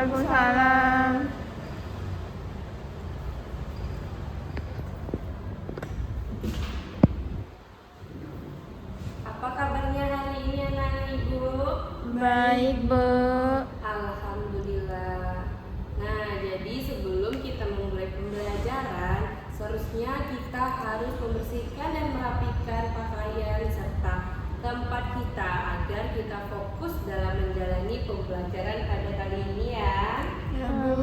Waalaikumsalam. Apa kabarnya hari ini anak-anak ibu? Baik, Bu. Alhamdulillah. Nah, jadi sebelum kita memulai pembelajaran, seharusnya kita harus membersihkan dan merapikan pakaian serta tempat kita agar kita fokus dalam menjalani pembelajaran pada kali ini ya. Ya, Bu.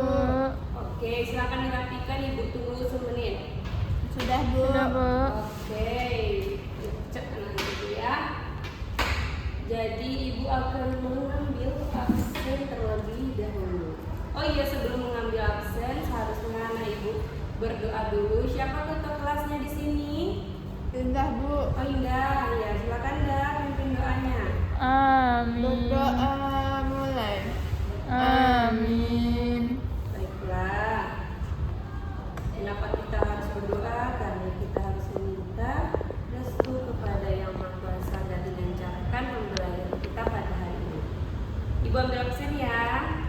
Oke, silakan dirapikan, Ibu tunggu semenit. Sudah, Bu. Sudah, Bu. Oke, cek anak ibu ya. Jadi ibu akan mengambil absen terlebih dahulu. Oh iya, sebelum mengambil absen seharusnya anak ibu berdoa dulu. Siapa ketua kelasnya di sini? Indah, Bu. Oh Indah, ya silakan Indah pimpin doanya. Amin. Berdoa mulai. Amin. Baiklah. Kenapa kita harus berdoa? Karena kita harus meminta restu kepada Yang Maha Kuasa dan dilancarkan pembelajaran kita pada hari ini. Ibu ambil absen ya.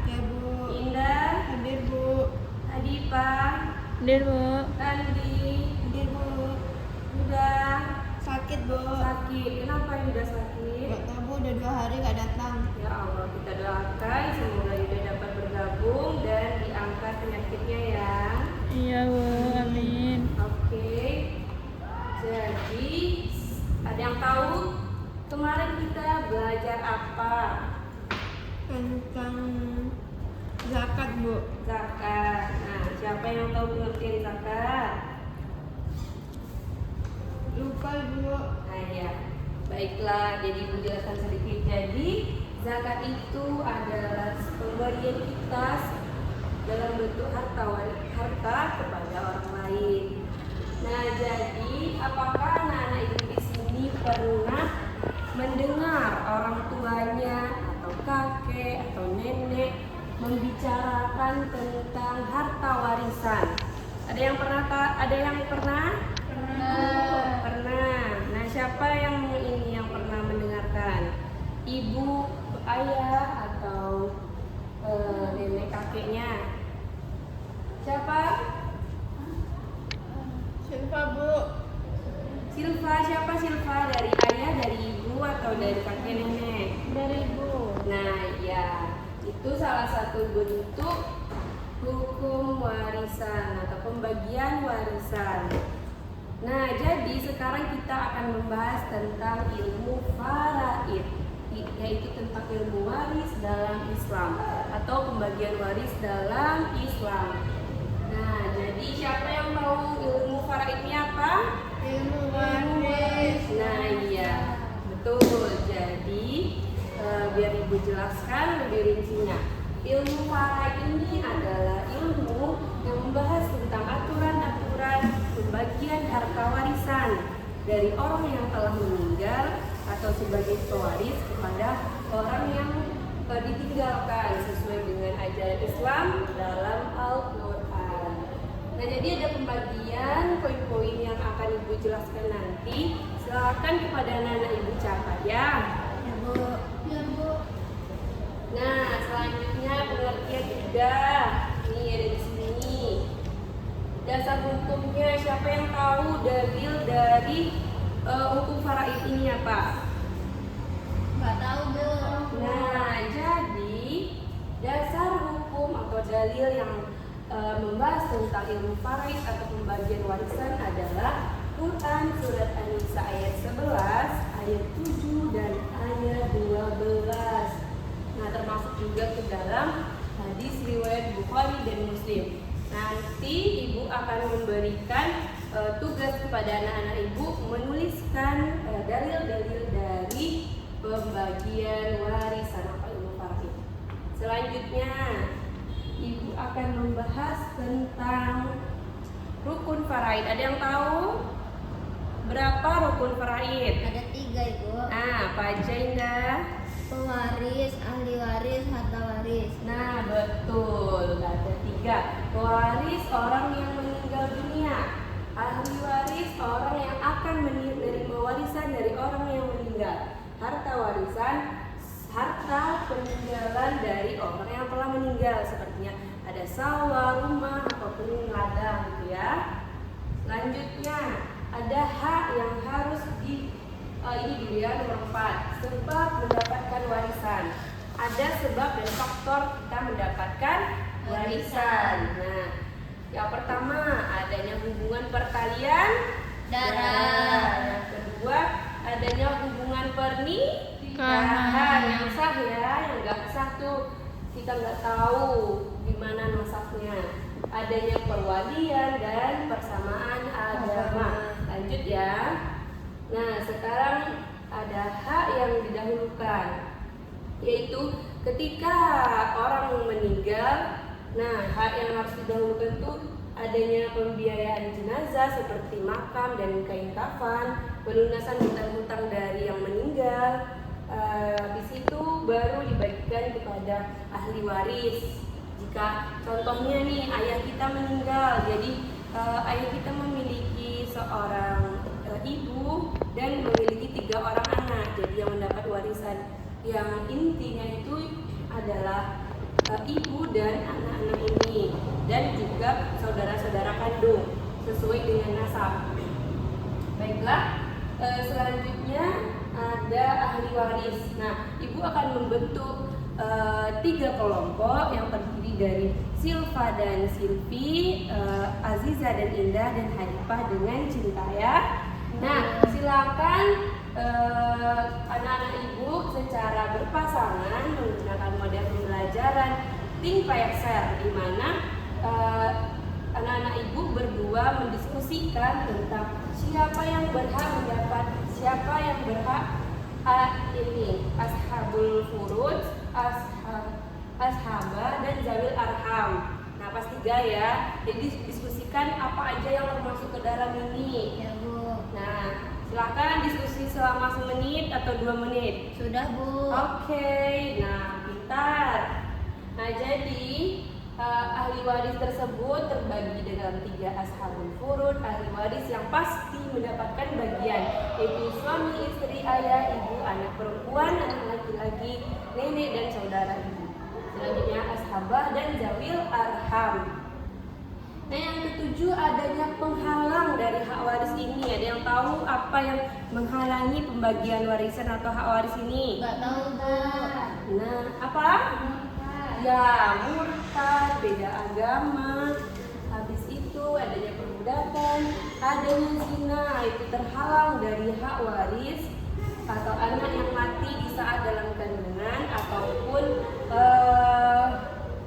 Ya, Bu. Indah, Hadir, Bu. Adipa, Hadir, Bu. Randi, Hadir, Bu. Udah Sakit, Bu. sakit. Kenapa Yuda sakit? Gak tahu, Bu. Udah 2 hari gak datang. Ya Allah, kita doakan semoga Yuda dapat bergabung dan diangkat penyakitnya ya. Iya, Bu. Amin. Oke. Jadi ada yang tahu kemarin kita belajar apa? Tentang zakat, Bu. Zakat. Nah, siapa yang tahu pengertian zakat? Lupa, Bu. Nah ya, baiklah. Jadi Ibu jelaskan sedikit. Jadi zakat itu adalah pemberian kita dalam bentuk harta kepada orang lain. Nah, jadi apakah anak-anak ibu di sini pernah mendengar orang tuanya atau kakek atau nenek membicarakan tentang harta warisan? Ada yang pernah? Pernah. Nah, siapa yang pernah mendengarkan? Ibu, ayah, atau nenek kakeknya? Siapa? Silva, Bu. Silva, siapa Silva? Dari ayah, dari ibu, atau dari kakek nenek? Dari Ibu. Nah, ya, itu salah satu bentuk hukum warisan atau pembagian warisan. Nah, jadi sekarang kita akan membahas tentang ilmu faraid, yaitu tentang ilmu waris dalam Islam atau pembagian waris dalam Islam. Nah, jadi siapa yang tahu ilmu faraidnya apa? Ilmu waris. Nah, iya, betul. Jadi biar ibu jelaskan lebih rincinya. Ilmu faraid ini adalah ilmu yang membahas tentang aturan-aturan pembagian harta warisan dari orang yang telah meninggal atau sebagai pewaris kepada orang yang ditinggalkan sesuai dengan ajaran Islam dalam Al-Quran. Nah, jadi ada pembagian poin-poin yang akan ibu jelaskan nanti. Silakan kepada anak-anak ibu catat ya. Ya, Bu. Ya, Bu. Nah, selanjutnya pengertian juga. Ini ada di sini. Dasar hukumnya, siapa yang tahu dalil dari hukum faraid ini apa? Gak tahu, Bu. Nah, jadi dasar hukum atau dalil yang membahas tentang ilmu faraid atau pembagian warisan adalah Quran surat An-Nisa ayat 11, ayat 7 dan ayat 12. Nah, termasuk juga ke dalam hadis riwayat Bukhari dan Muslim. Nanti ibu akan memberikan tugas kepada anak-anak ibu menuliskan dalil-dalil dari pembagian warisan atau ilmu faraid. Selanjutnya, ibu akan membahas tentang rukun faraid. Ada yang tahu berapa rukun faraid? Ada 3, Ibu. Apa aja Indah? Pewaris, ahli waris, harta waris. Nah, betul. Ada 3. Pewaris orang yang meninggal dunia. Ahli waris orang yang akan menerima warisan dari orang yang meninggal. Harta warisan harta peninggalan dari orang yang telah meninggal seperti sawah, rumah ataupun ladang gitu ya. Selanjutnya ada hak yang harus ini dulu ya, nomor 4, sebab mendapatkan warisan. Ada sebab dan faktor kita mendapatkan warisan. Nah, yang pertama adanya hubungan perkalian darah. Yang kedua adanya hubungan pernikahan yang sah ya, yang nggak sah tuh kita nggak tahu gimana nasabnya. Adanya perwalian dan persamaan agama. Lanjut ya. Nah, sekarang ada hak yang didahulukan, yaitu ketika orang meninggal. Nah, hak yang harus didahulukan itu adanya pembiayaan jenazah seperti makam dan kain kafan, pelunasan hutang-hutang dari yang meninggal. Habis itu baru dibagikan kepada ahli waris. Jika contohnya nih ayah kita meninggal, jadi ayah kita memiliki seorang ibu dan memiliki 3 orang anak, jadi yang mendapat warisan yang intinya itu adalah ibu dan anak-anak ini dan juga saudara-saudara kandung sesuai dengan nasab. Baiklah, selanjutnya ada ahli waris. Nah, ibu akan membentuk 3 kelompok yang terdiri dari Silva dan Silvi, Aziza dan Indah, dan Hanifah dengan Cinta ya. Nah, silakan anak-anak ibu secara berpasangan menggunakan model pembelajaran Think Pair Share, di mana anak-anak ibu berdua mendiskusikan tentang siapa yang berhak mendapat, siapa yang berhak ini ashabul furud, ashabah dan zawil arham. Nah, pas 3 ya. Jadi diskusikan apa aja yang termasuk ke dalam ini. Ya Bu. Nah, silakan diskusi selama 1 menit atau 2 menit. Sudah Bu. Oke, nah pintar. Nah, jadi ahli waris tersebut terbagi dalam 3 ashabul furud, ahli waris yang pasti mendapatkan bagian, yaitu suami, istri, ayah, ibu, anak perempuan, anak laki-laki, nenek dan saudara ibu. Selanjutnya ashabah dan zawil arham. Nah, yang ke-7 adanya penghalang dari hak waris ini. Ada yang tahu apa yang menghalangi pembagian warisan atau hak waris ini? Nggak tahu Bu. Nah, apa? Ya, murtad, beda agama. Habis itu adanya perbudakan, adanya zina, itu terhalang dari hak waris, atau anak yang mati di saat dalam kandungan ataupun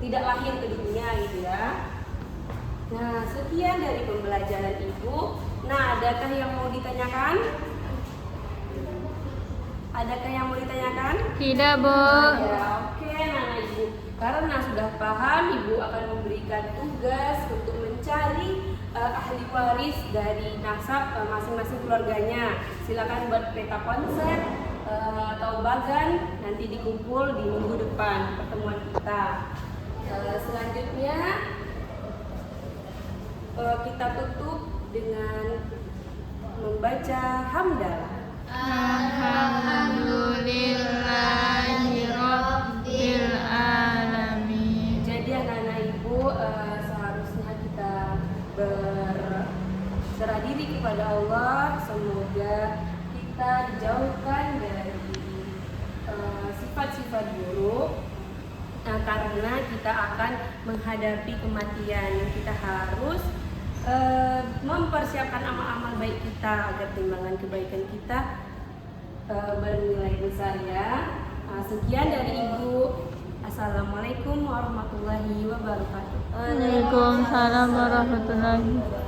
tidak lahir ke dunia gitu ya. Nah, sekian dari pembelajaran ibu. Nah, adakah yang mau ditanyakan? Adakah yang mau ditanyakan? Tidak, Bu. Ya, oke, anak ibu. Karena sudah paham, ibu akan memberikan tugas untuk mencari ahli waris dari nasab masing-masing keluarganya. Silakan buat peta konsep atau bagan, nanti dikumpul di minggu depan pertemuan kita. Selanjutnya kita tutup dengan membaca hamdalah. Alhamdulillahirabbil alamin. Jadi anak-anak ibu seharusnya kita berserah diri kepada Allah. Semoga kita dijauhkan dari sifat-sifat buruk. Karena kita akan menghadapi kematian, kita harus mempersiapkan amal-amal baik kita agar timbangan kebaikan kita bernilai besar ya. Sekian dari ibu. Assalamualaikum warahmatullahi wabarakatuh. Waalaikumsalam warahmatullahi wabarakatuh.